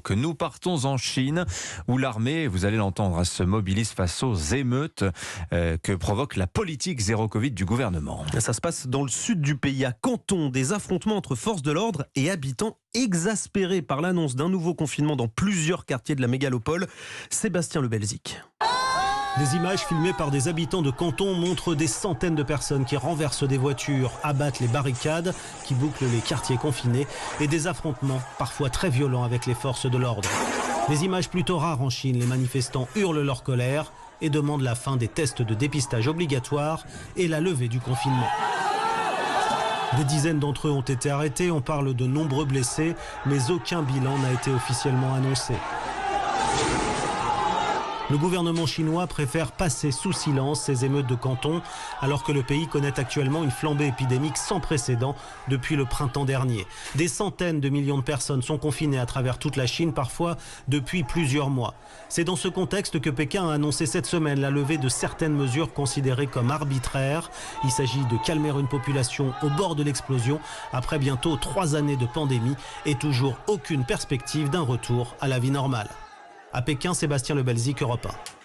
Bangkok. Nous partons en Chine où l'armée, vous allez l'entendre, se mobilise face aux émeutes que provoque la politique zéro Covid du gouvernement. Ça se passe dans le sud du pays, à Canton. Des affrontements entre forces de l'ordre et habitants exaspérés par l'annonce d'un nouveau confinement dans plusieurs quartiers de la mégalopole. Sébastien Le Belzic. Des images filmées par des habitants de Canton montrent des centaines de personnes qui renversent des voitures, abattent les barricades qui bouclent les quartiers confinés et des affrontements parfois très violents avec les forces de l'ordre. Des images plutôt rares en Chine, les manifestants hurlent leur colère et demandent la fin des tests de dépistage obligatoires et la levée du confinement. Des dizaines d'entre eux ont été arrêtés, on parle de nombreux blessés, mais aucun bilan n'a été officiellement annoncé. Le gouvernement chinois préfère passer sous silence ces émeutes de Canton, alors que le pays connaît actuellement une flambée épidémique sans précédent depuis le printemps dernier. Des centaines de millions de personnes sont confinées à travers toute la Chine, parfois depuis plusieurs mois. C'est dans ce contexte que Pékin a annoncé cette semaine la levée de certaines mesures considérées comme arbitraires. Il s'agit de calmer une population au bord de l'explosion après bientôt 3 années de pandémie et toujours aucune perspective d'un retour à la vie normale. À Pékin, Sébastien Le Belzic, Europe 1.